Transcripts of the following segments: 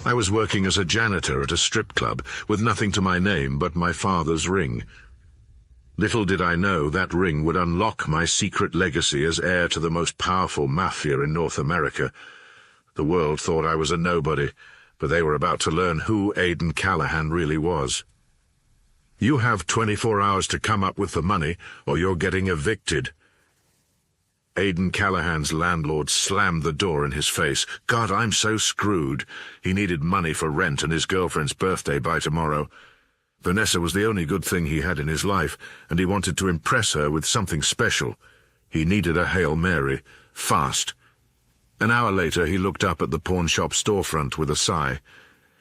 I was working as a janitor at a strip club, with nothing to my name but my father's ring. Little did I know that ring would unlock my secret legacy as heir to the most powerful mafia in North America. The world thought I was a nobody, but they were about to learn who Aiden Callahan really was. You have 24 hours to come up with the money, or you're getting evicted. Aiden Callahan's landlord slammed the door in his face. God, I'm so screwed. He needed money for rent and his girlfriend's birthday by tomorrow. Vanessa was the only good thing he had in his life, and he wanted to impress her with something special. He needed a Hail Mary, fast. An hour later, he looked up at the pawn shop storefront with a sigh.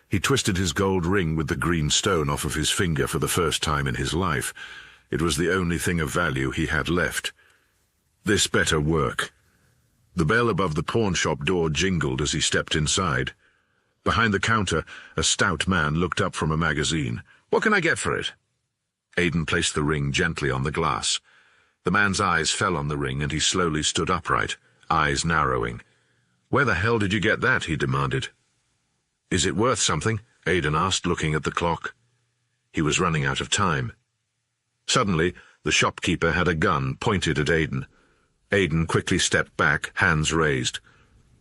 He twisted his gold ring with the green stone off of his finger for the first time in his life. It was the only thing of value he had left. This better work. The bell above the pawn shop door jingled as he stepped inside. Behind the counter, a stout man looked up from a magazine. "What can I get for it?" Aiden placed the ring gently on the glass. The man's eyes fell on the ring and he slowly stood upright, eyes narrowing. "Where the hell did you get that?" he demanded. "Is it worth something?" Aiden asked, looking at the clock. He was running out of time. Suddenly, the shopkeeper had a gun pointed at Aiden. Aiden quickly stepped back, hands raised.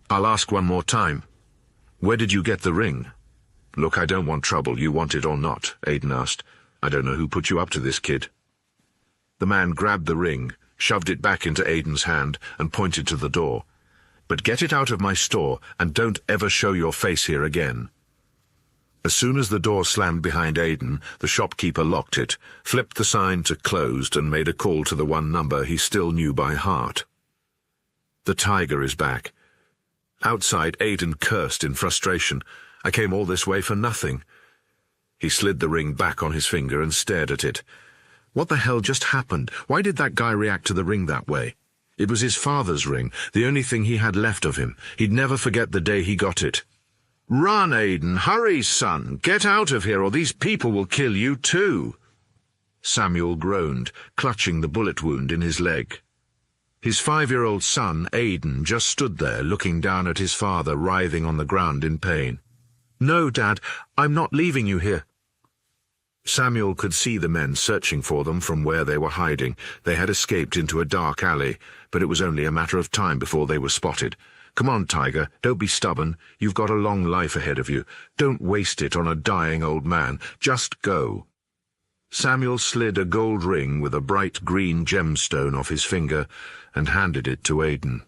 "I'll ask one more time. Where did you get the ring?" "Look, I don't want trouble, you want it or not," Aiden asked. "I don't know who put you up to this, kid." The man grabbed the ring, shoved it back into Aiden's hand, and pointed to the door. "But get it out of my store, and don't ever show your face here again." As soon as the door slammed behind Aiden, the shopkeeper locked it, flipped the sign to closed, and made a call to the one number he still knew by heart. "The tiger is back." Outside, Aiden cursed in frustration. "I came all this way for nothing." He slid the ring back on his finger and stared at it. What the hell just happened? Why did that guy react to the ring that way? It was his father's ring, the only thing he had left of him. He'd never forget the day he got it. "Run, Aiden! Hurry, son! Get out of here, or these people will kill you too!" Samuel groaned, clutching the bullet wound in his leg. His 5-year-old son, Aiden, just stood there, looking down at his father writhing on the ground in pain. "No, Dad, I'm not leaving you here." Samuel could see the men searching for them from where they were hiding. They had escaped into a dark alley, but it was only a matter of time before they were spotted. "Come on, Tiger, don't be stubborn. You've got a long life ahead of you. Don't waste it on a dying old man. Just go." Samuel slid a gold ring with a bright green gemstone off his finger and handed it to Aiden.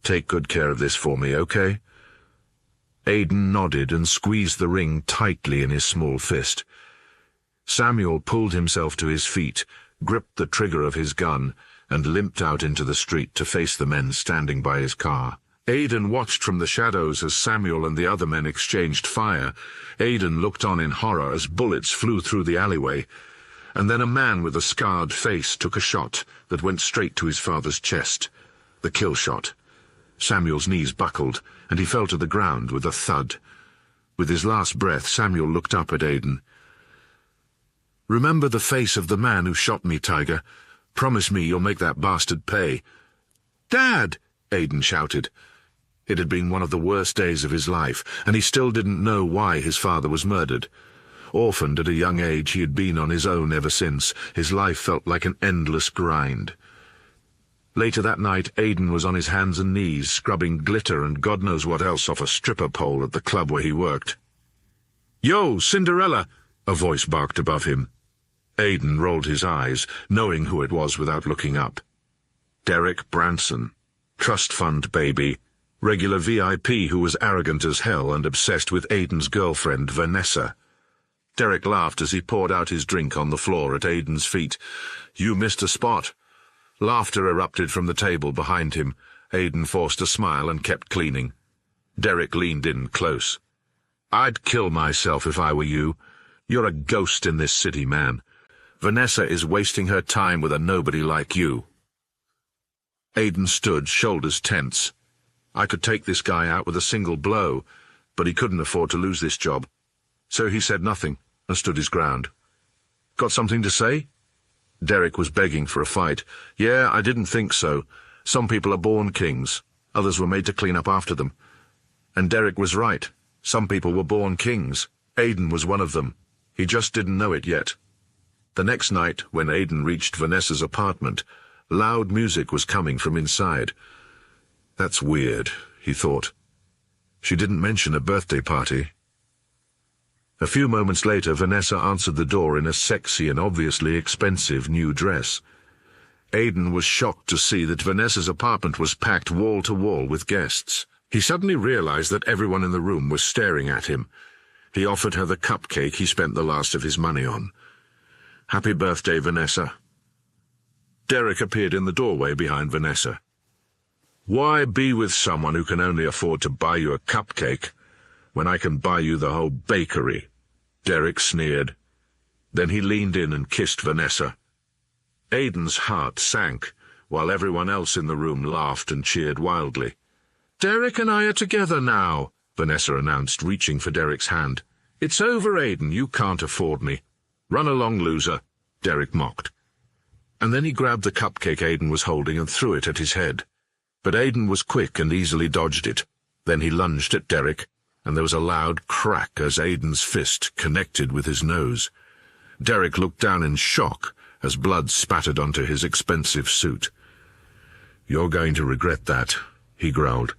"Take good care of this for me, okay?" Aiden nodded and squeezed the ring tightly in his small fist. Samuel pulled himself to his feet, gripped the trigger of his gun, and limped out into the street to face the men standing by his car. Aiden watched from the shadows as Samuel and the other men exchanged fire. Aiden looked on in horror as bullets flew through the alleyway, and then a man with a scarred face took a shot that went straight to his father's chest. The kill shot. Samuel's knees buckled, and he fell to the ground with a thud. With his last breath, Samuel looked up at Aiden. "Remember the face of the man who shot me, Tiger. Promise me you'll make that bastard pay." "Dad!" Aiden shouted. It had been one of the worst days of his life, and he still didn't know why his father was murdered. Orphaned at a young age, he had been on his own ever since. His life felt like an endless grind. Later that night, Aiden was on his hands and knees, scrubbing glitter and God knows what else off a stripper pole at the club where he worked. "Yo, Cinderella!" a voice barked above him. Aiden rolled his eyes, knowing who it was without looking up. Derek Branson. Trust fund baby. Regular VIP who was arrogant as hell and obsessed with Aiden's girlfriend, Vanessa. Derek laughed as he poured out his drink on the floor at Aiden's feet. "You missed a spot." Laughter erupted from the table behind him. Aiden forced a smile and kept cleaning. Derek leaned in close. "I'd kill myself if I were you. You're a ghost in this city, man. Vanessa is wasting her time with a nobody like you." Aiden stood, shoulders tense. I could take this guy out with a single blow, but he couldn't afford to lose this job. So he said nothing and stood his ground. "Got something to say?" Derek was begging for a fight. "Yeah, I didn't think so. Some people are born kings. Others were made to clean up after them." And Derek was right. Some people were born kings. Aiden was one of them. He just didn't know it yet. The next night, when Aiden reached Vanessa's apartment, loud music was coming from inside. That's weird, he thought. She didn't mention a birthday party. A few moments later, Vanessa answered the door in a sexy and obviously expensive new dress. Aiden was shocked to see that Vanessa's apartment was packed wall to wall with guests. He suddenly realized that everyone in the room was staring at him. He offered her the cupcake he spent the last of his money on. Happy birthday, Vanessa. Derek appeared in the doorway behind Vanessa. Why be with someone who can only afford to buy you a cupcake when I can buy you the whole bakery? Derek sneered. Then he leaned in and kissed Vanessa. Aiden's heart sank, while everyone else in the room laughed and cheered wildly. Derek and I are together now, Vanessa announced, reaching for Derek's hand. It's over, Aiden. You can't afford me. Run along, loser, Derek mocked. And then he grabbed the cupcake Aiden was holding and threw it at his head. But Aiden was quick and easily dodged it. Then he lunged at Derek, and there was a loud crack as Aiden's fist connected with his nose. Derek looked down in shock as blood spattered onto his expensive suit. You're going to regret that, he growled.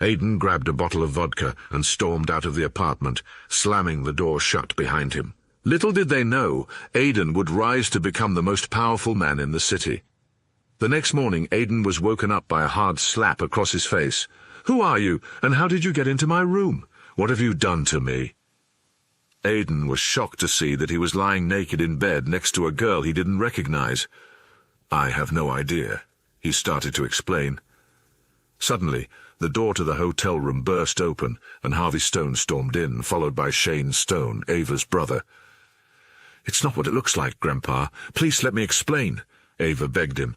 Aiden grabbed a bottle of vodka and stormed out of the apartment, slamming the door shut behind him. Little did they know, Aiden would rise to become the most powerful man in the city. The next morning, Aiden was woken up by a hard slap across his face. Who are you, and how did you get into my room? What have you done to me? Aiden was shocked to see that he was lying naked in bed next to a girl he didn't recognize. I have no idea, he started to explain. Suddenly, the door to the hotel room burst open, and Harvey Stone stormed in, followed by Shane Stone, Ava's brother. It's not what it looks like, Grandpa. Please let me explain, Ava begged him.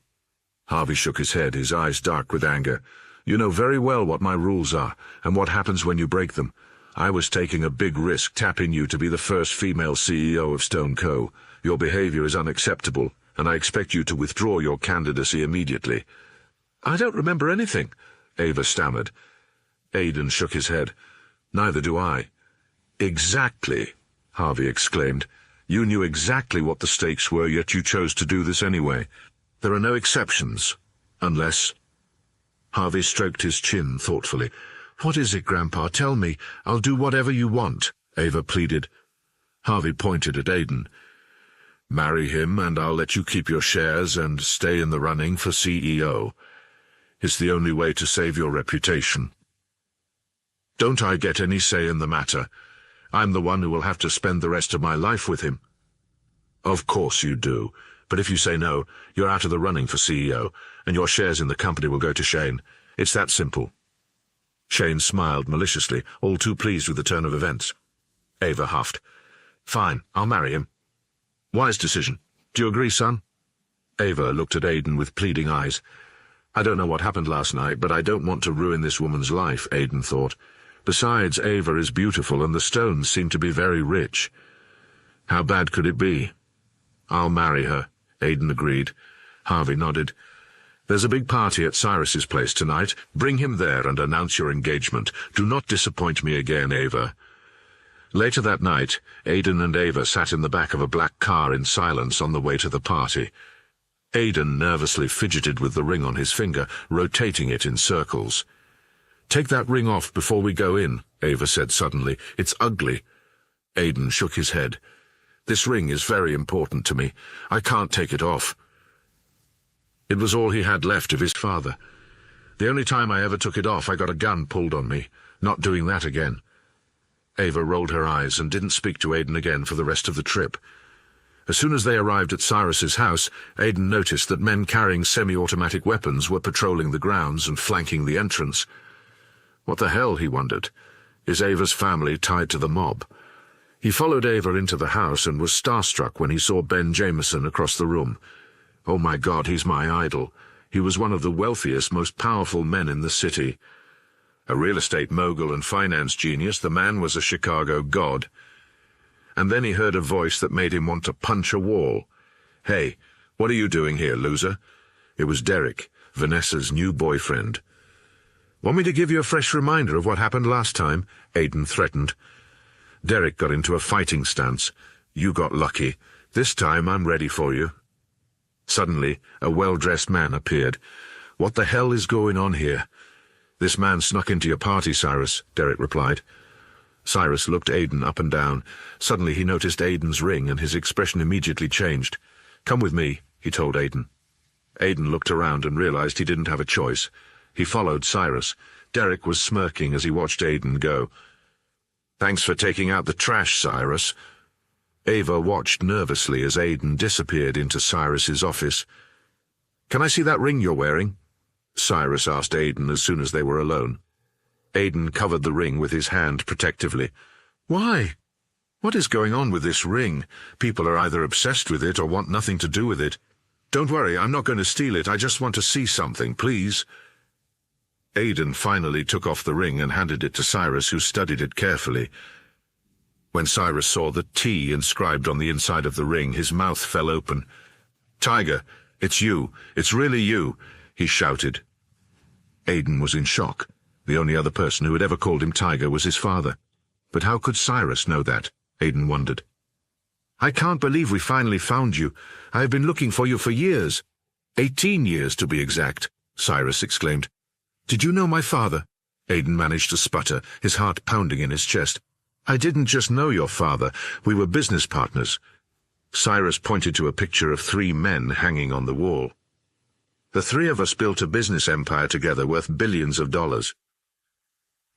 Harvey shook his head, his eyes dark with anger. You know very well what my rules are, and what happens when you break them. I was taking a big risk tapping you to be the first female CEO of Stone Co. Your behavior is unacceptable, and I expect you to withdraw your candidacy immediately. I don't remember anything, Ava stammered. Aiden shook his head. Neither do I. Exactly, Harvey exclaimed. You knew exactly what the stakes were, yet you chose to do this anyway. There are no exceptions, unless... Harvey stroked his chin thoughtfully. What is it, Grandpa? Tell me. I'll do whatever you want, Ava pleaded. Harvey pointed at Aiden. Marry him, and I'll let you keep your shares and stay in the running for CEO. It's the only way to save your reputation. Don't I get any say in the matter? I'm the one who will have to spend the rest of my life with him. Of course you do, but if you say no, you're out of the running for CEO, and your shares in the company will go to Shane. It's that simple. Shane smiled maliciously, all too pleased with the turn of events. Ava huffed. Fine, I'll marry him. Wise decision. Do you agree, son? Ava looked at Aiden with pleading eyes. I don't know what happened last night, but I don't want to ruin this woman's life, Aiden thought. Besides, Ava is beautiful, and the Stones seem to be very rich. How bad could it be? I'll marry her, Aiden agreed. Harvey nodded. There's a big party at Cyrus's place tonight. Bring him there and announce your engagement. Do not disappoint me again, Ava. Later that night, Aiden and Ava sat in the back of a black car in silence on the way to the party. Aiden nervously fidgeted with the ring on his finger, rotating it in circles. Take that ring off before we go in, Ava said suddenly. It's ugly. Aiden shook his head. This ring is very important to me. I can't take it off. It was all he had left of his father. The only time I ever took it off, I got a gun pulled on me. Not doing that again. Ava rolled her eyes and didn't speak to Aiden again for the rest of the trip. As soon as they arrived at Cyrus's house, Aiden noticed that men carrying semi-automatic weapons were patrolling the grounds and flanking the entrance. What the hell, he wondered. Is Ava's family tied to the mob? He followed Ava into the house and was starstruck when he saw Ben Jameson across the room. Oh my God, he's my idol. He was one of the wealthiest, most powerful men in the city. A real estate mogul and finance genius, the man was a Chicago god. And then he heard a voice that made him want to punch a wall. Hey, what are you doing here, loser? It was Derek, Vanessa's new boyfriend. Want me to give you a fresh reminder of what happened last time? Aiden threatened. Derek got into a fighting stance. You got lucky. This time I'm ready for you. Suddenly, a well-dressed man appeared. What the hell is going on here? This man snuck into your party, Cyrus, Derek replied. Cyrus looked Aiden up and down. Suddenly he noticed Aiden's ring, and his expression immediately changed. Come with me, he told Aiden. Aiden looked around and realized he didn't have a choice. He followed Cyrus. Derek was smirking as he watched Aiden go. Thanks for taking out the trash, Cyrus. Ava watched nervously as Aiden disappeared into Cyrus's office. Can I see that ring you're wearing? Cyrus asked Aiden as soon as they were alone. Aiden covered the ring with his hand protectively. Why? What is going on with this ring? People are either obsessed with it or want nothing to do with it. Don't worry, I'm not going to steal it. I just want to see something, please. Aiden finally took off the ring and handed it to Cyrus, who studied it carefully. When Cyrus saw the T inscribed on the inside of the ring, his mouth fell open. Tiger, it's you. It's really you, he shouted. Aiden was in shock. The only other person who had ever called him Tiger was his father. But how could Cyrus know that? Aiden wondered. I can't believe we finally found you. I have been looking for you for years. 18 years, to be exact, Cyrus exclaimed. Did you know my father? Aiden managed to sputter, his heart pounding in his chest. I didn't just know your father. We were business partners. Cyrus pointed to a picture of 3 men hanging on the wall. The 3 of us built a business empire together worth billions of dollars.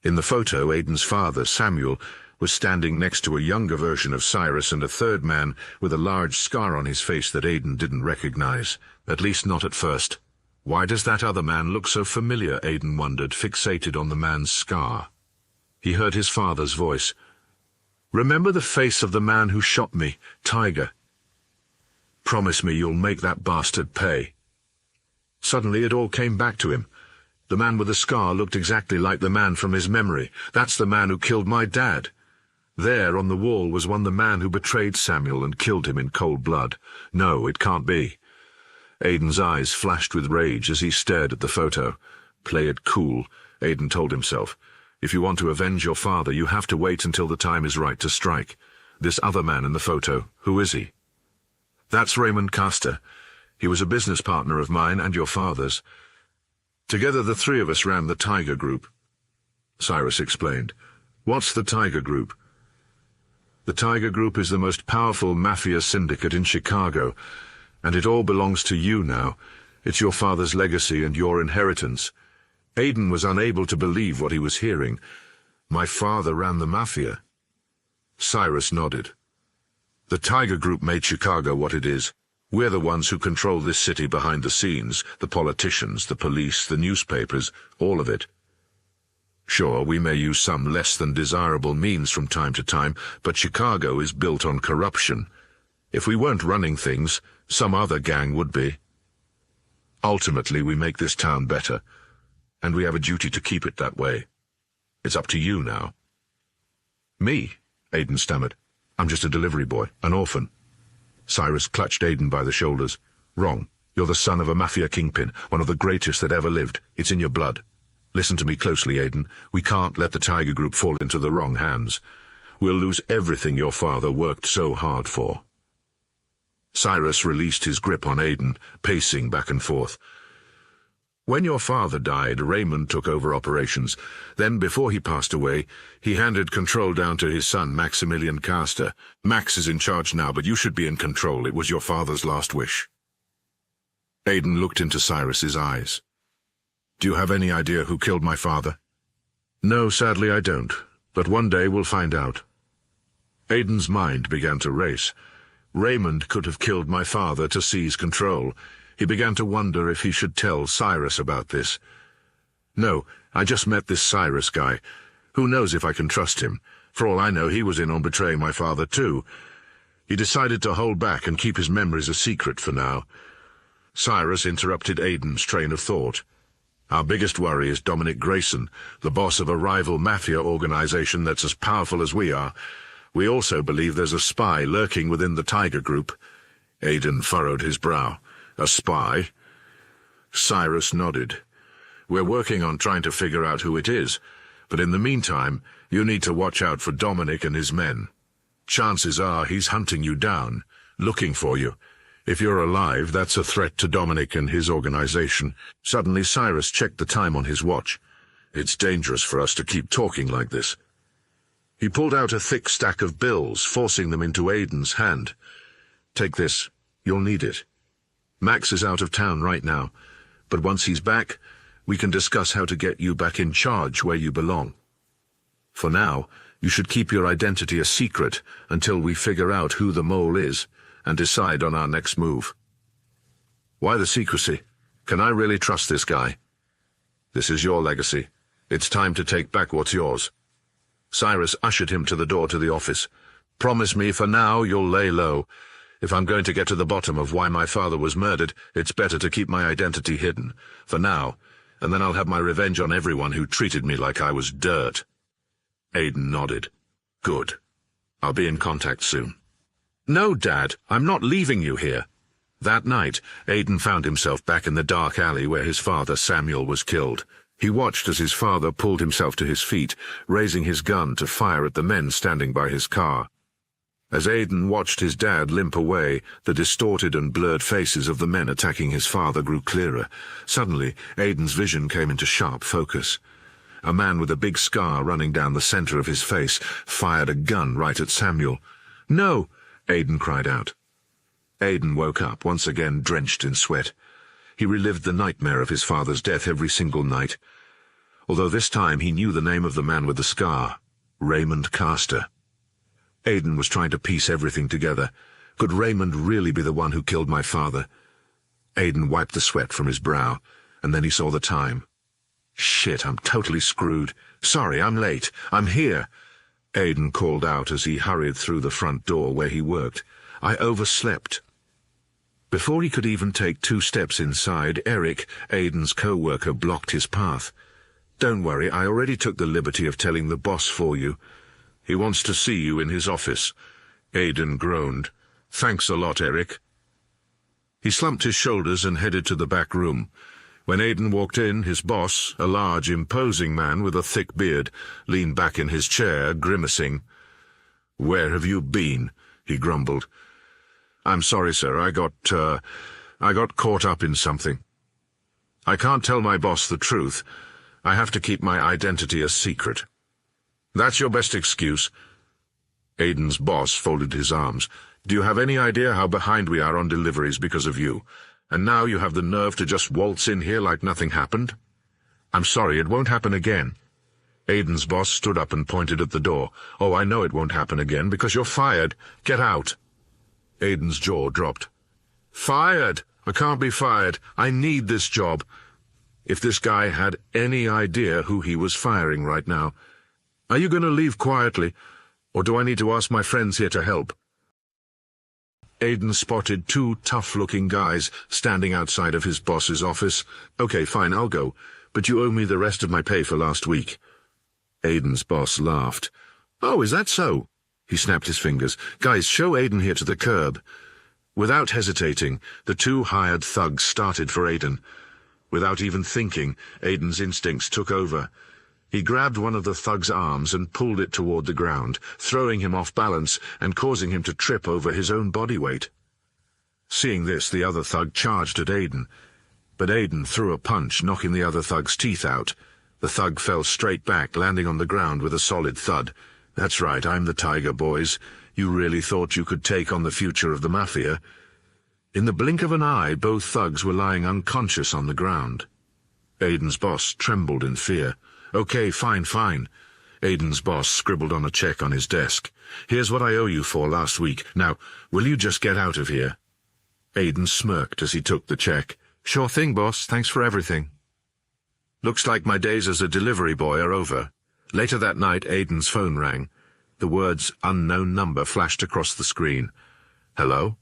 In the photo, Aiden's father, Samuel, was standing next to a younger version of Cyrus and a third man with a large scar on his face that Aiden didn't recognize, at least not at first. Why does that other man look so familiar, Aiden wondered, fixated on the man's scar. He heard his father's voice. Remember the face of the man who shot me, Tiger. Promise me you'll make that bastard pay. Suddenly it all came back to him. The man with the scar looked exactly like the man from his memory. That's the man who killed my dad. There on the wall was the man who betrayed Samuel and killed him in cold blood. No, it can't be. Aiden's eyes flashed with rage as he stared at the photo. Play it cool, Aiden told himself. If you want to avenge your father, you have to wait until the time is right to strike. This other man in the photo, who is he? That's Raymond Castor. He was a business partner of mine and your father's. Together the 3 of us ran the Tiger Group. Cyrus explained. What's the Tiger Group? The Tiger Group is the most powerful mafia syndicate in Chicago, and it all belongs to you now. It's your father's legacy and your inheritance. Aiden was unable to believe what he was hearing. My father ran the mafia. Cyrus nodded. The Tiger Group made Chicago what it is. We're the ones who control this city behind the scenes, the politicians, the police, the newspapers, all of it. Sure, we may use some less than desirable means from time to time, but Chicago is built on corruption. If we weren't running things, some other gang would be. Ultimately, we make this town better, and we have a duty to keep it that way. It's up to you now. Me? Aiden stammered. I'm just a delivery boy, an orphan. Cyrus clutched Aiden by the shoulders. Wrong. You're the son of a mafia kingpin, one of the greatest that ever lived. It's in your blood. Listen to me closely, Aiden. We can't let the Tiger Group fall into the wrong hands. We'll lose everything your father worked so hard for. Cyrus released his grip on Aiden, pacing back and forth. When your father died, Raymond took over operations. Then, before he passed away, he handed control down to his son, Maximilian Castor. Max is in charge now, but you should be in control. It was your father's last wish. Aiden looked into Cyrus's eyes. Do you have any idea who killed my father? No, sadly I don't, but one day we'll find out. Aiden's mind began to race. Raymond could have killed my father to seize control. He began to wonder if he should tell Cyrus about this. No, I just met this Cyrus guy. Who knows if I can trust him? For all I know, he was in on betraying my father too. He decided to hold back and keep his memories a secret for now. Cyrus interrupted Aiden's train of thought. Our biggest worry is Dominic Grayson, the boss of a rival mafia organization that's as powerful as we are. We also believe there's a spy lurking within the Tiger Group. Aiden furrowed his brow. A spy? Cyrus nodded. We're working on trying to figure out who it is, but in the meantime, you need to watch out for Dominic and his men. Chances are he's hunting you down, looking for you. If you're alive, that's a threat to Dominic and his organization. Suddenly, Cyrus checked the time on his watch. It's dangerous for us to keep talking like this. He pulled out a thick stack of bills, forcing them into Aiden's hand. Take this. You'll need it. Max is out of town right now, but once he's back, we can discuss how to get you back in charge where you belong. For now, you should keep your identity a secret until we figure out who the mole is and decide on our next move. Why the secrecy? Can I really trust this guy? This is your legacy. It's time to take back what's yours. Cyrus ushered him to the door to the office. Promise me for now you'll lay low. If I'm going to get to the bottom of why my father was murdered, it's better to keep my identity hidden. For now, and then I'll have my revenge on everyone who treated me like I was dirt. Aiden nodded. Good. I'll be in contact soon. No, Dad, I'm not leaving you here. That night, Aiden found himself back in the dark alley where his father, Samuel, was killed. He watched as his father pulled himself to his feet, raising his gun to fire at the men standing by his car. As Aiden watched his dad limp away, the distorted and blurred faces of the men attacking his father grew clearer. Suddenly, Aiden's vision came into sharp focus. A man with a big scar running down the center of his face fired a gun right at Samuel. No! Aiden cried out. Aiden woke up, once again drenched in sweat. He relived the nightmare of his father's death every single night. Although this time he knew the name of the man with the scar, Raymond Caster. Aiden was trying to piece everything together. Could Raymond really be the one who killed my father? Aiden wiped the sweat from his brow, and then he saw the time. Shit, I'm totally screwed. Sorry, I'm late. I'm here. Aiden called out as he hurried through the front door where he worked. I overslept. Before he could even take 2 steps inside, Eric, Aiden's co-worker, blocked his path. Don't worry, I already took the liberty of telling the boss for you. He wants to see you in his office. Aiden groaned. Thanks a lot, Eric. He slumped his shoulders and headed to the back room. When Aiden walked in, his boss, a large, imposing man with a thick beard, leaned back in his chair, grimacing. Where have you been? He grumbled. I'm sorry, sir. I got caught up in something. I can't tell my boss the truth. I have to keep my identity a secret. That's your best excuse. Aiden's boss folded his arms. Do you have any idea how behind we are on deliveries because of you? And now you have the nerve to just waltz in here like nothing happened? I'm sorry, it won't happen again. Aiden's boss stood up and pointed at the door. Oh, I know it won't happen again because you're fired. Get out. Aiden's jaw dropped. Fired? I can't be fired. I need this job. If this guy had any idea who he was firing right now. Are you going to leave quietly, or do I need to ask my friends here to help? Aiden spotted 2 tough-looking guys standing outside of his boss's office. Okay, fine, I'll go, but you owe me the rest of my pay for last week. Aiden's boss laughed. Oh, is that so? He snapped his fingers. Guys, show Aiden here to the curb. Without hesitating, the 2 hired thugs started for Aiden. Without even thinking, Aiden's instincts took over. He grabbed one of the thug's arms and pulled it toward the ground, throwing him off balance and causing him to trip over his own body weight. Seeing this, the other thug charged at Aiden, but Aiden threw a punch, knocking the other thug's teeth out. The thug fell straight back, landing on the ground with a solid thud. That's right, I'm the Tiger, boys. You really thought you could take on the future of the Mafia? In the blink of an eye, both thugs were lying unconscious on the ground. Aiden's boss trembled in fear. Okay, fine. Aiden's boss scribbled on a check on his desk. Here's what I owe you for last week. Now, will you just get out of here? Aiden smirked as he took the check. Sure thing, boss. Thanks for everything. Looks like my days as a delivery boy are over. Later that night, Aiden's phone rang. The words unknown number flashed across the screen. Hello?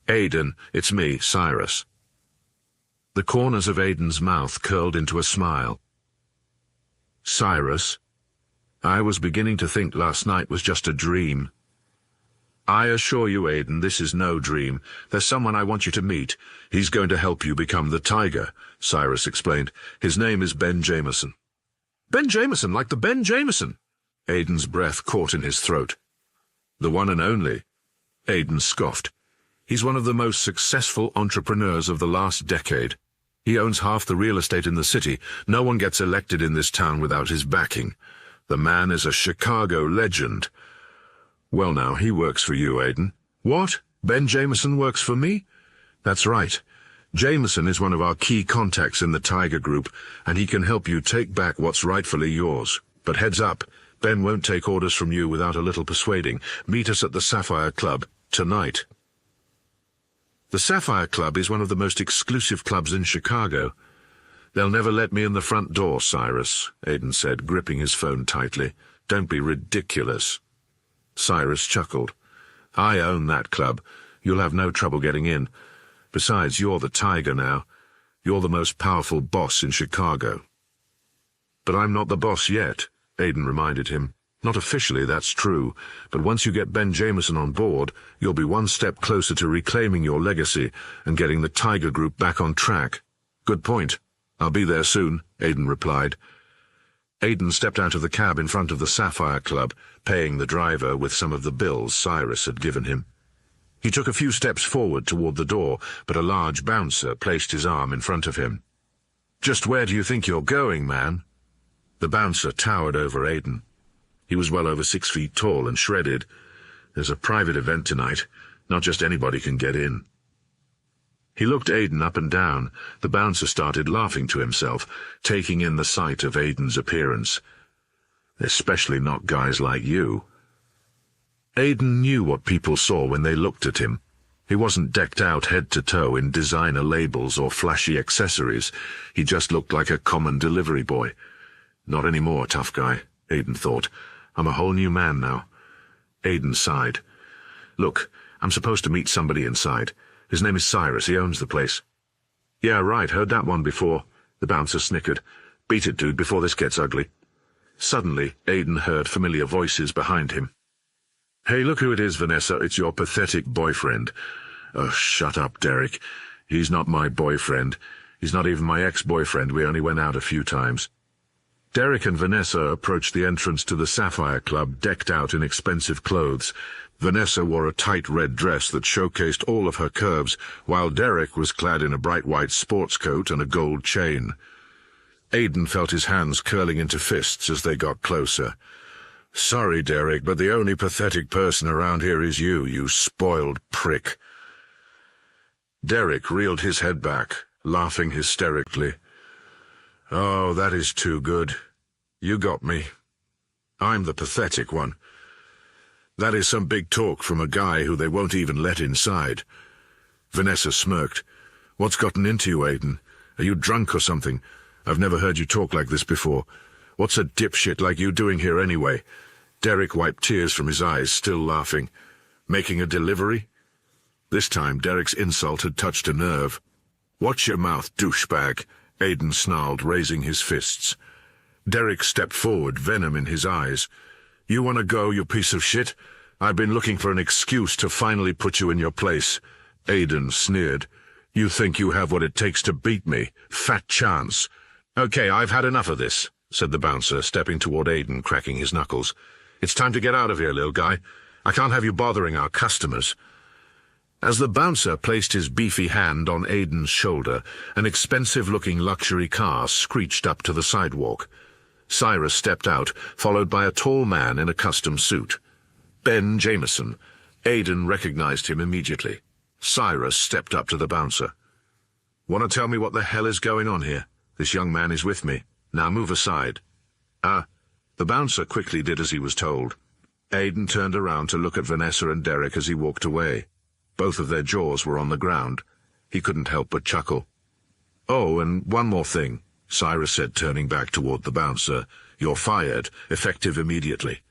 Aiden, it's me, Cyrus. The corners of Aiden's mouth curled into a smile. Cyrus? I was beginning to think last night was just a dream. I assure you, Aiden, this is no dream. There's someone I want you to meet. He's going to help you become the Tiger. Cyrus explained. "His name is Ben Jameson." "Ben Jameson, like the Ben Jameson?" Aiden's breath caught in his throat. "The one and only," Aiden scoffed. "He's one of the most successful entrepreneurs of the last decade. He owns half the real estate in the city. No one gets elected in this town without his backing. The man is a Chicago legend." "Well now, he works for you, Aiden." "What? Ben Jameson works for me?" "That's right. Jameson is one of our key contacts in the Tiger Group, and he can help you take back what's rightfully yours. But heads up, Ben won't take orders from you without a little persuading. Meet us at the Sapphire Club tonight." The Sapphire Club is one of the most exclusive clubs in Chicago. "They'll never let me in the front door, Cyrus," Aiden said, gripping his phone tightly. "Don't be ridiculous." Cyrus chuckled. "I own that club. You'll have no trouble getting in. Besides, you're the Tiger now. You're the most powerful boss in Chicago." "But I'm not the boss yet," Aiden reminded him. "Not officially, that's true, but once you get Ben Jameson on board, you'll be one step closer to reclaiming your legacy and getting the Tiger Group back on track." "Good point. I'll be there soon," Aiden replied. Aiden stepped out of the cab in front of the Sapphire Club, paying the driver with some of the bills Cyrus had given him. He took a few steps forward toward the door, but a large bouncer placed his arm in front of him. "Just where do you think you're going, man?" The bouncer towered over Aiden. He was well over 6 feet tall and shredded. "There's a private event tonight. Not just anybody can get in." He looked Aiden up and down. The bouncer started laughing to himself, taking in the sight of Aiden's appearance. "Especially not guys like you." Aiden knew what people saw when they looked at him. He wasn't decked out head to toe in designer labels or flashy accessories. He just looked like a common delivery boy. "Not anymore, tough guy," Aiden thought. "I'm a whole new man now." Aiden sighed. "Look, I'm supposed to meet somebody inside. His name is Cyrus. He owns the place." "Yeah, right, heard that one before," the bouncer snickered. "Beat it, dude, before this gets ugly." Suddenly, Aiden heard familiar voices behind him. "Hey, look who it is, Vanessa. It's your pathetic boyfriend." "Oh, shut up, Derek. He's not my boyfriend. He's not even my ex-boyfriend. We only went out a few times." Derek and Vanessa approached the entrance to the Sapphire Club, decked out in expensive clothes. Vanessa wore a tight red dress that showcased all of her curves, while Derek was clad in a bright white sports coat and a gold chain. Aiden felt his hands curling into fists as they got closer. "Sorry, Derek, but the only pathetic person around here is you, you spoiled prick." Derek reeled his head back, laughing hysterically. "Oh, that is too good. You got me. I'm the pathetic one. That is some big talk from a guy who they won't even let inside." Vanessa smirked. "What's gotten into you, Aiden? Are you drunk or something? I've never heard you talk like this before. What's a dipshit like you doing here anyway?" Derek wiped tears from his eyes, still laughing. "Making a delivery?" This time Derek's insult had touched a nerve. "Watch your mouth, douchebag," Aiden snarled, raising his fists. Derek stepped forward, venom in his eyes. "You want to go, you piece of shit? I've been looking for an excuse to finally put you in your place." Aiden sneered. "You think you have what it takes to beat me? Fat chance." "Okay, I've had enough of this," said the bouncer, stepping toward Aiden, cracking his knuckles. "It's time to get out of here, little guy. I can't have you bothering our customers." As the bouncer placed his beefy hand on Aiden's shoulder, an expensive-looking luxury car screeched up to the sidewalk. Cyrus stepped out, followed by a tall man in a custom suit. Ben Jameson. Aiden recognized him immediately. Cyrus stepped up to the bouncer. "Want to tell me what the hell is going on here? This young man is with me. Now move aside." The bouncer quickly did as he was told. Aiden turned around to look at Vanessa and Derek as he walked away. Both of their jaws were on the ground. He couldn't help but chuckle. "Oh, and one more thing," Cyrus said, turning back toward the bouncer. "You're fired, effective immediately."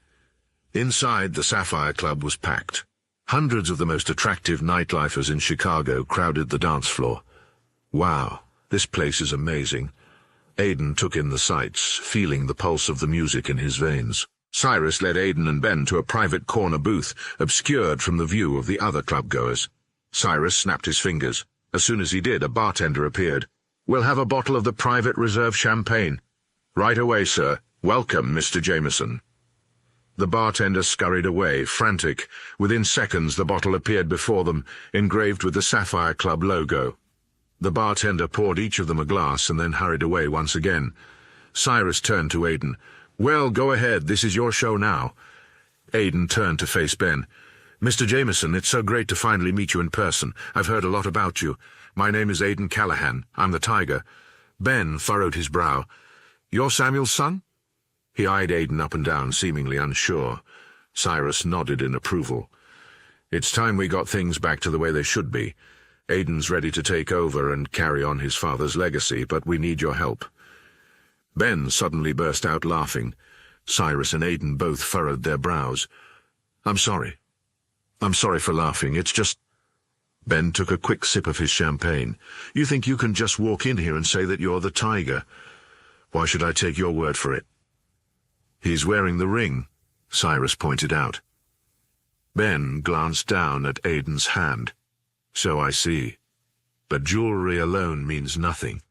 Inside, the Sapphire Club was packed. Hundreds of the most attractive nightlifers in Chicago crowded the dance floor. "Wow, this place is amazing." Aiden took in the sights, feeling the pulse of the music in his veins. Cyrus led Aiden and Ben to a private corner booth, obscured from the view of the other clubgoers. Cyrus snapped his fingers. As soon as he did, a bartender appeared. We'll have a bottle of the private reserve champagne. Right away, sir. Welcome, Mr. Jameson. The bartender scurried away, frantic. Within seconds the bottle appeared before them, engraved with the Sapphire Club logo. The bartender poured each of them a glass and then hurried away once again. Cyrus turned to Aiden. "Well, go ahead, this is your show now." Aiden turned to face Ben. "Mr. Jameson, it's so great to finally meet you in person. I've heard a lot about you. My name is Aiden Callahan. I'm the Tiger." Ben furrowed his brow. "You're Samuel's son?" He eyed Aiden up and down, seemingly unsure. Cyrus nodded in approval. "It's time we got things back to the way they should be. Aiden's ready to take over and carry on his father's legacy, but we need your help." Ben suddenly burst out laughing. Cyrus and Aiden both furrowed their brows. I'm sorry for laughing. It's just—" Ben took a quick sip of his champagne. "You think you can just walk in here and say that you're the Tiger? Why should I take your word for it?" "He's wearing the ring," Cyrus pointed out. Ben glanced down at Aiden's hand. "So I see. But jewelry alone means nothing.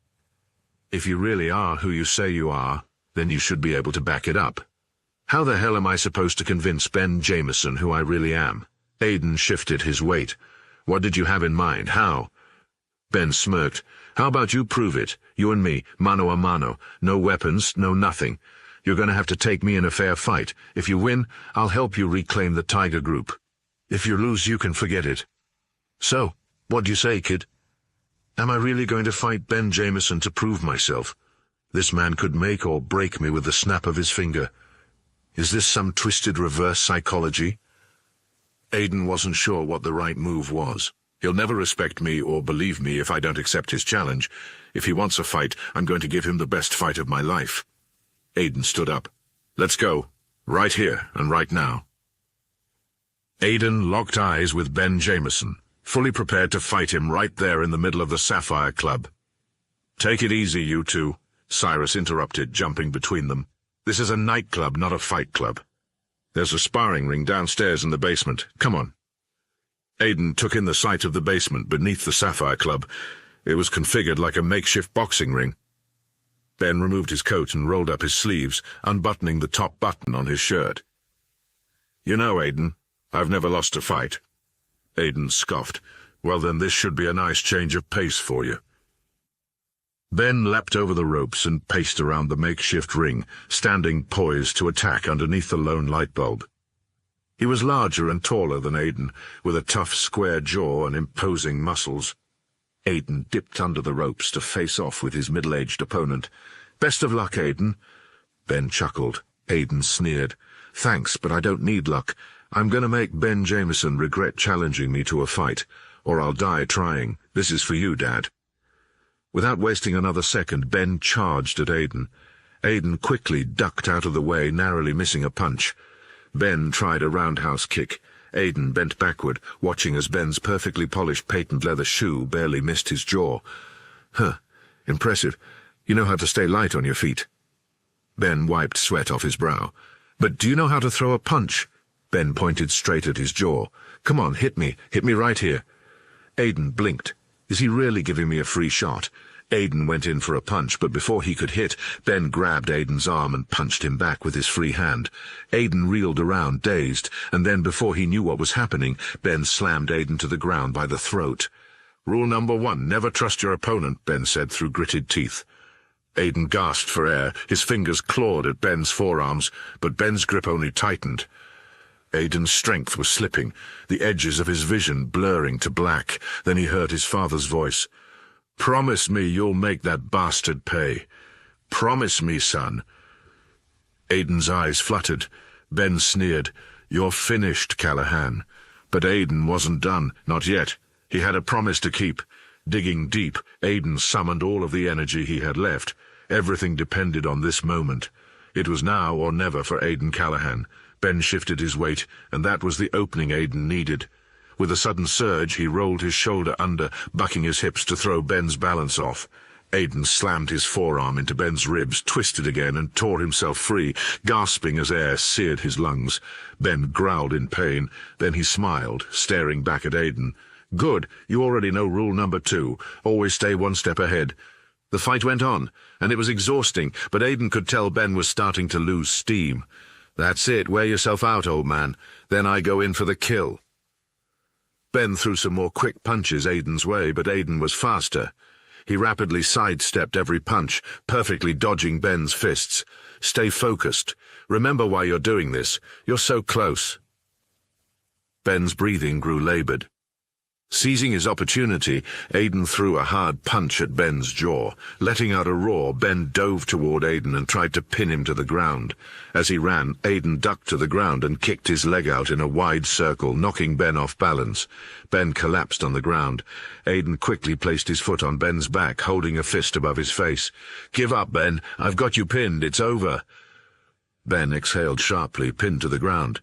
If you really are who you say you are, then you should be able to back it up. How the hell am I supposed to convince Ben Jameson who I really am?" Aiden shifted his weight. "What did you have in mind? How?" Ben smirked. "How about you prove it? You and me, mano a mano. No weapons, no nothing. You're going to have to take me in a fair fight. If you win, I'll help you reclaim the Tiger Group. If you lose, you can forget it. So, what do you say, kid? Am I really going to fight Ben Jameson to prove myself? This man could make or break me with the snap of his finger. Is this some twisted reverse psychology?" Aiden wasn't sure what the right move was. He'll never respect me or believe me if I don't accept his challenge. If he wants a fight, I'm going to give him the best fight of my life. Aiden stood up. "Let's go. Right here and right now." Aiden locked eyes with Ben Jameson, fully prepared to fight him right there in the middle of the Sapphire Club. "Take it easy, you two," Cyrus interrupted, jumping between them. "This is a nightclub, not a fight club. There's a sparring ring downstairs in the basement. Come on." Aiden took in the sight of the basement beneath the Sapphire Club. It was configured like a makeshift boxing ring. Ben removed his coat and rolled up his sleeves, unbuttoning the top button on his shirt. "You know, Aiden, I've never lost a fight." Aiden scoffed. "Well, then this should be a nice change of pace for you." Ben leapt over the ropes and paced around the makeshift ring, standing poised to attack underneath the lone light bulb. He was larger and taller than Aiden, with a tough square jaw and imposing muscles. Aiden dipped under the ropes to face off with his middle-aged opponent. "Best of luck, Aiden." Ben chuckled. Aiden sneered. "Thanks, but I don't need luck. I'm going to make Ben Jameson regret challenging me to a fight, or I'll die trying. This is for you, Dad." Without wasting another second, Ben charged at Aiden. Aiden quickly ducked out of the way, narrowly missing a punch. Ben tried a roundhouse kick. Aiden bent backward, watching as Ben's perfectly polished patent leather shoe barely missed his jaw. "Huh, impressive. You know how to stay light on your feet." Ben wiped sweat off his brow. "But do you know how to throw a punch?" Ben pointed straight at his jaw. "Come on, hit me right here." Aiden blinked. Is he really giving me a free shot? Aiden went in for a punch, but before he could hit, Ben grabbed Aiden's arm and punched him back with his free hand. Aiden reeled around, dazed, and then before he knew what was happening, Ben slammed Aiden to the ground by the throat. "Rule number 1, never trust your opponent," Ben said through gritted teeth. Aiden gasped for air. His fingers clawed at Ben's forearms, but Ben's grip only tightened. Aiden's strength was slipping, the edges of his vision blurring to black. Then he heard his father's voice. "Promise me you'll make that bastard pay. Promise me, son." Aiden's eyes fluttered. Ben sneered. "You're finished, Callahan." But Aiden wasn't done, not yet. He had a promise to keep. Digging deep, Aiden summoned all of the energy he had left. Everything depended on this moment. It was now or never for Aiden Callahan. Ben shifted his weight, and that was the opening Aiden needed. With a sudden surge, he rolled his shoulder under, bucking his hips to throw Ben's balance off. Aiden slammed his forearm into Ben's ribs, twisted again, and tore himself free, gasping as air seared his lungs. Ben growled in pain. Then he smiled, staring back at Aiden. "Good. You already know rule number 2. Always stay one step ahead." The fight went on, and it was exhausting, but Aiden could tell Ben was starting to lose steam. "That's it, wear yourself out, old man. Then I go in for the kill." Ben threw some more quick punches Aiden's way, but Aiden was faster. He rapidly sidestepped every punch, perfectly dodging Ben's fists. "Stay focused. Remember why you're doing this. You're so close." Ben's breathing grew labored. Seizing his opportunity, Aiden threw a hard punch at Ben's jaw. Letting out a roar, Ben dove toward Aiden and tried to pin him to the ground. As he ran, Aiden ducked to the ground and kicked his leg out in a wide circle, knocking Ben off balance. Ben collapsed on the ground. Aiden quickly placed his foot on Ben's back, holding a fist above his face. "Give up, Ben. I've got you pinned. It's over." Ben exhaled sharply, pinned to the ground.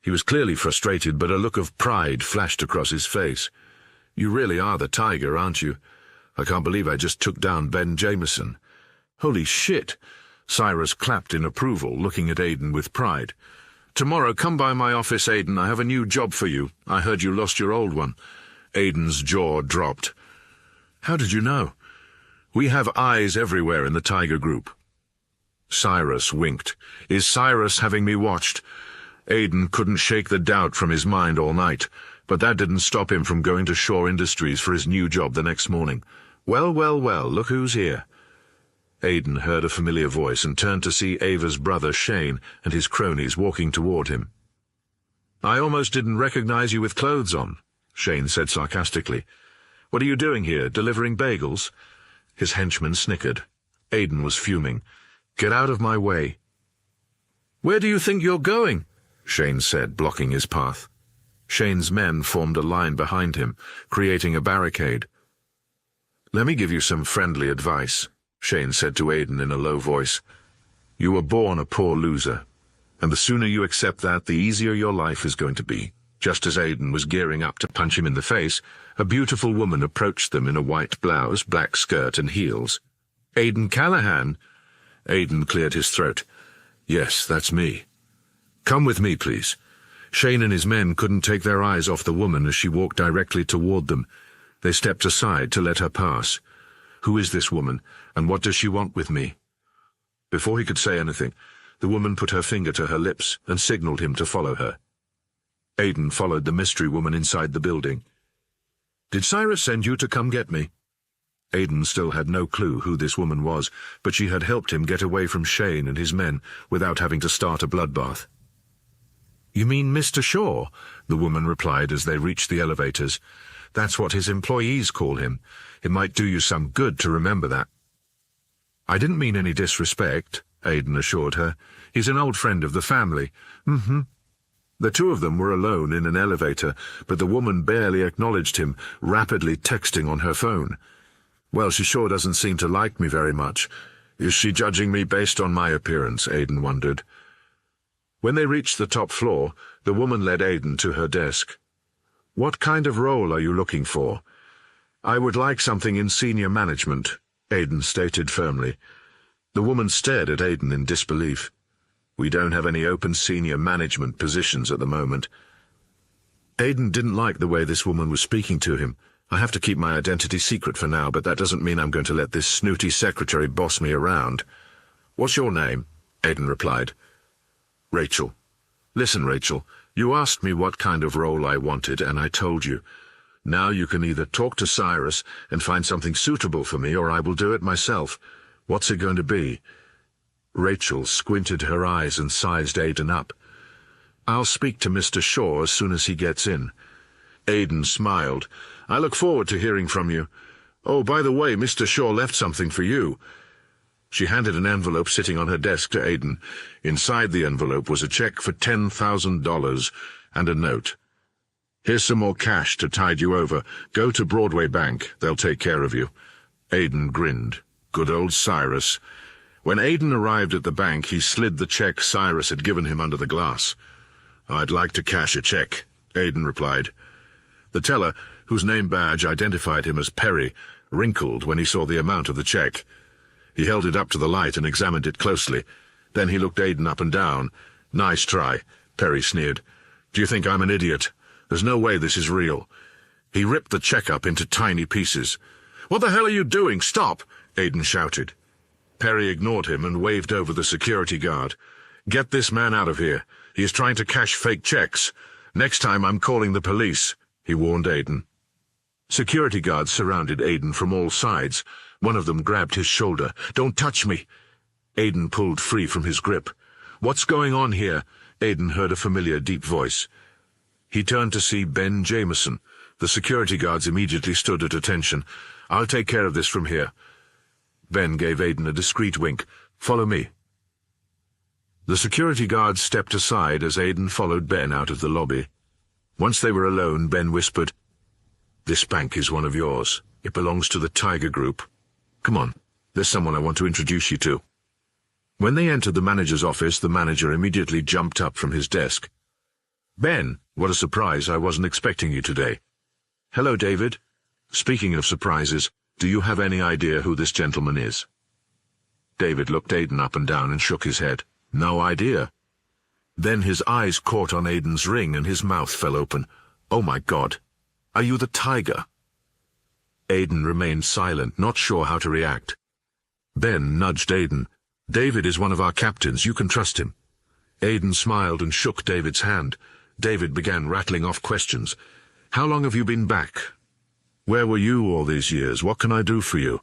He was clearly frustrated, but a look of pride flashed across his face. "You really are the tiger, aren't you? I can't believe I just took down Ben Jameson." "Holy shit!" Cyrus clapped in approval, looking at Aiden with pride. "Tomorrow, come by my office, Aiden. I have a new job for you. I heard you lost your old one." Aiden's jaw dropped. "How did you know?" "We have eyes everywhere in the Tiger Group." Cyrus winked. "Is Cyrus having me watched?" Aiden couldn't shake the doubt from his mind all night, but that didn't stop him from going to Shaw Industries for his new job the next morning. "Well, well, well, look who's here." Aiden heard a familiar voice and turned to see Ava's brother Shane and his cronies walking toward him. "I almost didn't recognize you with clothes on," Shane said sarcastically. "What are you doing here, delivering bagels?" His henchman snickered. Aiden was fuming. "Get out of my way." "Where do you think you're going?" Shane said, blocking his path. Shane's men formed a line behind him, creating a barricade. "Let me give you some friendly advice," Shane said to Aiden in a low voice. "You were born a poor loser, and the sooner you accept that, the easier your life is going to be." Just as Aiden was gearing up to punch him in the face, a beautiful woman approached them in a white blouse, black skirt, and heels. "Aiden Callahan?" Aiden cleared his throat. "Yes, that's me." "Come with me, please." Shane and his men couldn't take their eyes off the woman as she walked directly toward them. They stepped aside to let her pass. "Who is this woman, and what does she want with me?" Before he could say anything, the woman put her finger to her lips and signaled him to follow her. Aiden followed the mystery woman inside the building. "Did Cyrus send you to come get me?" Aiden still had no clue who this woman was, but she had helped him get away from Shane and his men without having to start a bloodbath. "You mean Mr. Shaw?" the woman replied as they reached the elevators. "That's what his employees call him. It might do you some good to remember that." "I didn't mean any disrespect," Aiden assured her. "He's an old friend of the family." The two of them were alone in an elevator, but the woman barely acknowledged him, rapidly texting on her phone. "Well, she sure doesn't seem to like me very much. Is she judging me based on my appearance?" Aiden wondered. When they reached the top floor, the woman led Aiden to her desk. "What kind of role are you looking for?" "I would like something in senior management," Aiden stated firmly. The woman stared at Aiden in disbelief. "We don't have any open senior management positions at the moment." Aiden didn't like the way this woman was speaking to him. "I have to keep my identity secret for now, but that doesn't mean I'm going to let this snooty secretary boss me around." "What's your name?" Aiden replied. "Rachel." "Listen, Rachel, you asked me what kind of role I wanted, and I told you. Now you can either talk to Cyrus and find something suitable for me, or I will do it myself. What's it going to be?" Rachel squinted her eyes and sized Aiden up. "I'll speak to Mr. Shaw as soon as he gets in." Aiden smiled. "I look forward to hearing from you. Oh, by the way, Mr. Shaw left something for you." She handed an envelope sitting on her desk to Aiden. Inside the envelope was a check for $10,000 and a note. "Here's some more cash to tide you over. Go to Broadway Bank. They'll take care of you." Aiden grinned. Good old Cyrus. When Aiden arrived at the bank, he slid the check Cyrus had given him under the glass. "I'd like to cash a check," Aiden replied. The teller, whose name badge identified him as Perry, wrinkled when he saw the amount of the check. He held it up to the light and examined it closely. Then he looked Aiden up and down. "Nice try," Perry sneered. "Do you think I'm an idiot? There's no way this is real." He ripped the check up into tiny pieces. "What the hell are you doing? Stop!" Aiden shouted. Perry ignored him and waved over the security guard. "Get this man out of here. He is trying to cash fake checks. Next time I'm calling the police," he warned Aiden. Security guards surrounded Aiden from all sides. One of them grabbed his shoulder. "Don't touch me!" Aiden pulled free from his grip. "What's going on here?" Aiden heard a familiar deep voice. He turned to see Ben Jameson. The security guards immediately stood at attention. "I'll take care of this from here." Ben gave Aiden a discreet wink. "Follow me." The security guards stepped aside as Aiden followed Ben out of the lobby. Once they were alone, Ben whispered, "This bank is one of yours. It belongs to the Tiger Group. Come on, there's someone I want to introduce you to." When they entered the manager's office, the manager immediately jumped up from his desk. "Ben, what a surprise. I wasn't expecting you today." "Hello, David. Speaking of surprises, do you have any idea who this gentleman is?" David looked Aiden up and down and shook his head. "No idea." Then his eyes caught on Aiden's ring and his mouth fell open. "Oh my God. Are you the Tiger?" Aiden remained silent, not sure how to react. Ben nudged Aiden. "David is one of our captains. You can trust him." Aiden smiled and shook David's hand. David began rattling off questions. "How long have you been back? Where were you all these years? What can I do for you?"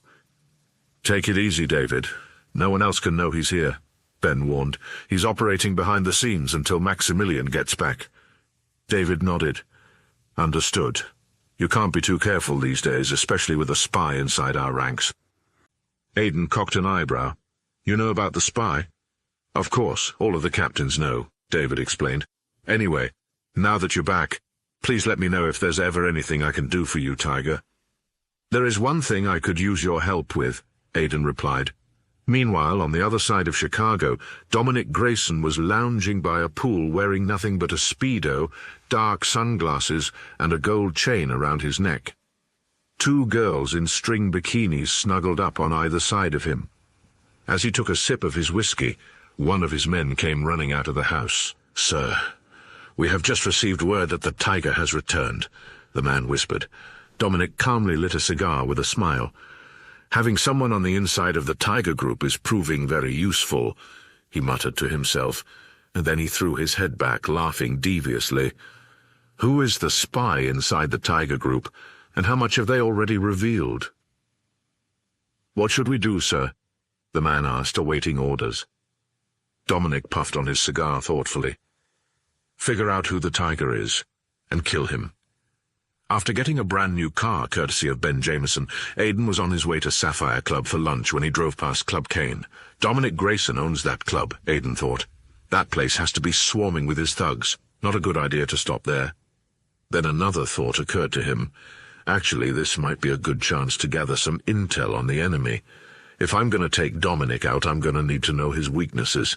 "Take it easy, David. No one else can know he's here," Ben warned. "He's operating behind the scenes until Maximilian gets back." David nodded. "Understood. You can't be too careful these days, especially with a spy inside our ranks." Aiden cocked an eyebrow. "You know about the spy?" "Of course, all of the captains know," David explained. "Anyway, now that you're back, please let me know if there's ever anything I can do for you, Tiger." "There is one thing I could use your help with," Aiden replied. Meanwhile, on the other side of Chicago, Dominic Grayson was lounging by a pool wearing nothing but a Speedo, dark sunglasses, and a gold chain around his neck. Two girls in string bikinis snuggled up on either side of him. As he took a sip of his whiskey, one of his men came running out of the house. "Sir, we have just received word that the Tiger has returned," the man whispered. Dominic calmly lit a cigar with a smile. "Having someone on the inside of the Tiger Group is proving very useful," he muttered to himself, and then he threw his head back, laughing deviously. "Who is the spy inside the Tiger Group, and how much have they already revealed?" "What should we do, sir?" the man asked, awaiting orders. Dominic puffed on his cigar thoughtfully. "Figure out who the Tiger is, and kill him." After getting a brand-new car, courtesy of Ben Jameson, Aiden was on his way to Sapphire Club for lunch when he drove past Club Kane. Dominic Grayson owns that club, Aiden thought. That place has to be swarming with his thugs. Not a good idea to stop there. Then another thought occurred to him. Actually, this might be a good chance to gather some intel on the enemy. If I'm going to take Dominic out, I'm going to need to know his weaknesses.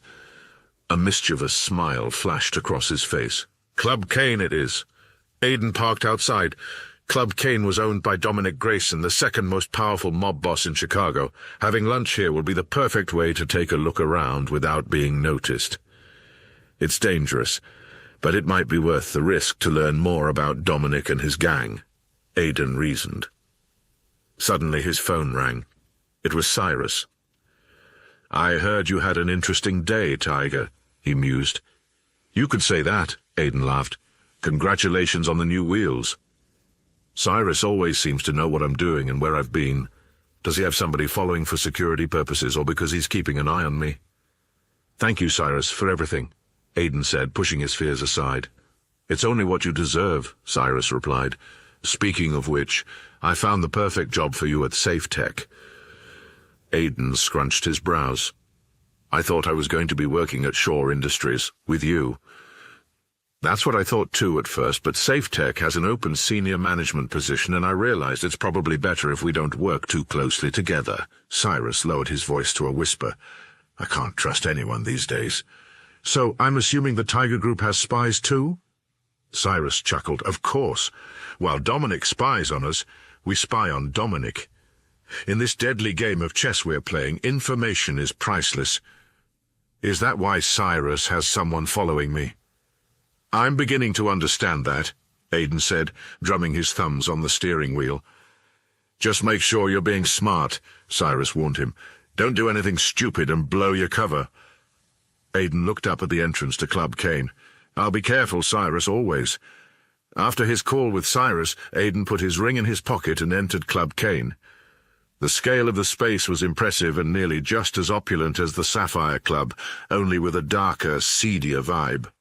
A mischievous smile flashed across his face. "Club Kane it is." Aiden parked outside. Club Kane was owned by Dominic Grayson, the second most powerful mob boss in Chicago. Having lunch here will be the perfect way to take a look around without being noticed. It's dangerous, but it might be worth the risk to learn more about Dominic and his gang, Aiden reasoned. Suddenly his phone rang. It was Cyrus. "I heard you had an interesting day, Tiger," he mused. "You could say that," Aiden laughed. "Congratulations on the new wheels." "Cyrus always seems to know what I'm doing and where I've been. Does he have somebody following for security purposes or because he's keeping an eye on me?" "Thank you, Cyrus, for everything," Aiden said, pushing his fears aside. "It's only what you deserve," Cyrus replied. "Speaking of which, I found the perfect job for you at Safe Tech." Aiden scrunched his brows. "I thought I was going to be working at Shaw Industries, with you." "That's what I thought too at first, but SafeTech has an open senior management position and I realized it's probably better if we don't work too closely together." Cyrus lowered his voice to a whisper. "I can't trust anyone these days." "So I'm assuming the Tiger Group has spies too?" Cyrus chuckled. "Of course. While Dominic spies on us, we spy on Dominic. In this deadly game of chess we're playing, information is priceless." "Is that why Cyrus has someone following me?" "I'm beginning to understand that," Aiden said, drumming his thumbs on the steering wheel. Just make sure you're being smart, Cyrus warned him. Don't do anything stupid and blow your cover. Aiden looked up at the entrance to Club Kane. I'll be careful, Cyrus, always. After his call with Cyrus, Aiden put his ring in his pocket and entered Club Kane. The scale of the space was impressive and nearly just as opulent as the Sapphire Club, only with a darker, seedier vibe.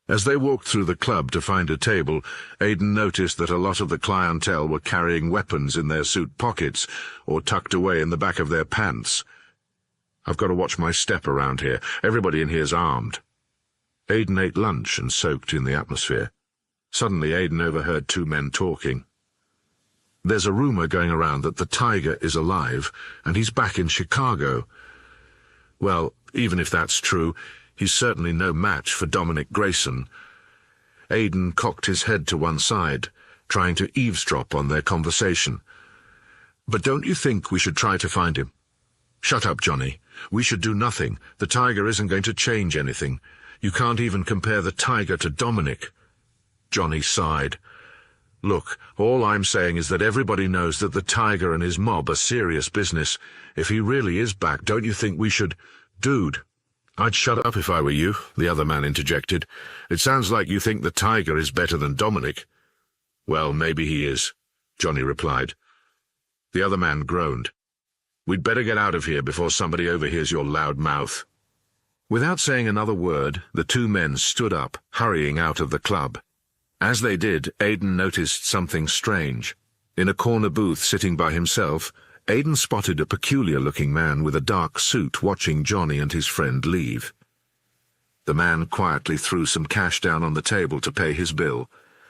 As they walked through the club to find a table, Aiden noticed that a lot of the clientele were carrying weapons in their suit pockets or tucked away in the back of their pants. I've got to watch my step around here. Everybody in here's armed. Aiden ate lunch and soaked in the atmosphere. Suddenly Aiden overheard two men talking. There's a rumor going around that the Tiger is alive, and he's back in Chicago. Well, even if that's true, he's certainly no match for Dominic Grayson. Aiden cocked his head to one side, trying to eavesdrop on their conversation. But don't you think we should try to find him? Shut up, Johnny. We should do nothing. The Tiger isn't going to change anything. You can't even compare the Tiger to Dominic. Johnny sighed. Look, all I'm saying is that everybody knows that the Tiger and his mob are serious business. If he really is back, don't you think we should— Dude, I'd shut up if I were you, the other man interjected. It sounds like you think the Tiger is better than Dominic. Well, maybe he is, Johnny replied. The other man groaned. We'd better get out of here before somebody overhears your loud mouth. Without saying another word, the two men stood up, hurrying out of the club. As they did, Aiden noticed something strange. In a corner booth sitting by himself, Aiden spotted a peculiar-looking man with a dark suit watching Johnny and his friend leave. The man quietly threw some cash down on the table to pay his bill.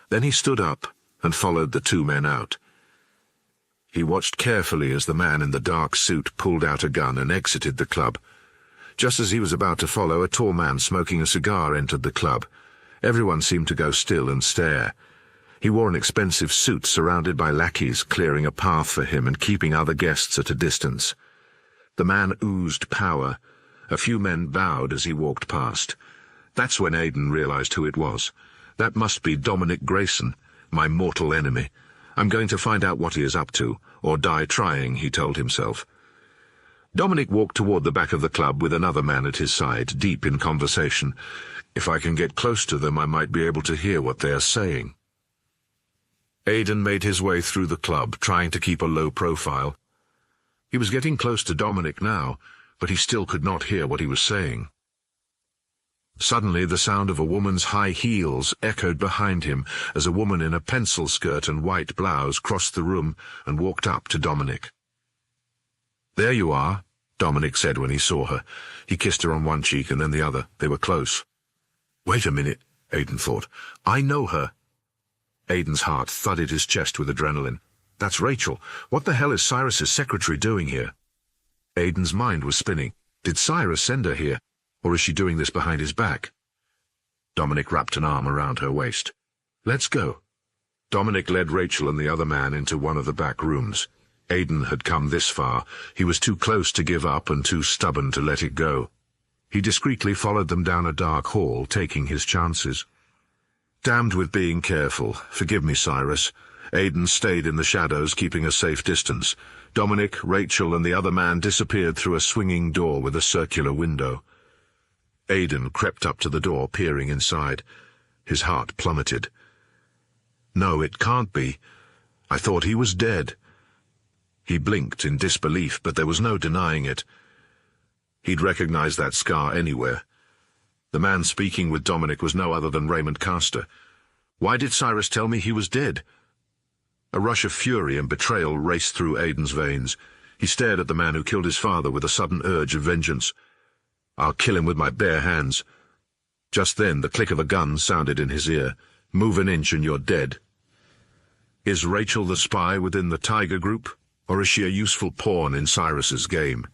Then he stood up and followed the two men out. He watched carefully as the man in the dark suit pulled out a gun and exited the club. Just as he was about to follow, a tall man smoking a cigar entered the club. Everyone seemed to go still and stare. He wore an expensive suit surrounded by lackeys clearing a path for him and keeping other guests at a distance. The man oozed power. A few men bowed as he walked past. That's when Aiden realized who it was. That must be Dominic Grayson, my mortal enemy. I'm going to find out what he is up to, or die trying, he told himself. Dominic walked toward the back of the club with another man at his side, deep in conversation. If I can get close to them, I might be able to hear what they are saying. Aiden made his way through the club, trying to keep a low profile. He was getting close to Dominic now, but he still could not hear what he was saying. Suddenly, the sound of a woman's high heels echoed behind him as a woman in a pencil skirt and white blouse crossed the room and walked up to Dominic. There you are, Dominic said when he saw her. He kissed her on one cheek and then the other. They were close. Wait a minute, Aiden thought. I know her. Aiden's heart thudded his chest with adrenaline. That's Rachel. What the hell is Cyrus's secretary doing here? Aiden's mind was spinning. Did Cyrus send her here, or is she doing this behind his back? Dominic wrapped an arm around her waist. Let's go. Dominic led Rachel and the other man into one of the back rooms. Aiden had come this far. He was too close to give up and too stubborn to let it go. He discreetly followed them down a dark hall, taking his chances. Damned with being careful. Forgive me, Cyrus. Aiden stayed in the shadows, keeping a safe distance. Dominic, Rachel, and the other man disappeared through a swinging door with a circular window. Aiden crept up to the door, peering inside. His heart plummeted. No, it can't be. I thought he was dead. He blinked in disbelief, but there was no denying it. He'd recognized that scar anywhere. The man speaking with Dominic was no other than Raymond Castor. Why did Cyrus tell me he was dead? A rush of fury and betrayal raced through Aiden's veins. He stared at the man who killed his father with a sudden urge of vengeance. I'll kill him with my bare hands. Just then, the click of a gun sounded in his ear. Move an inch and you're dead. Is Rachel the spy within the Tiger Group, or is she a useful pawn in Cyrus's game?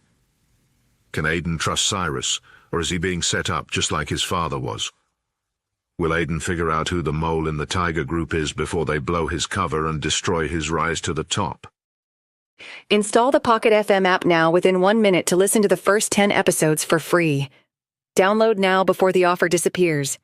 Can Aiden trust Cyrus, or is he being set up just like his father was? Will Aiden figure out who the mole in the Tiger Group is before they blow his cover and destroy his rise to the top? Install the Pocket FM app now within 1 minute to listen to the first 10 episodes for free. Download now before the offer disappears.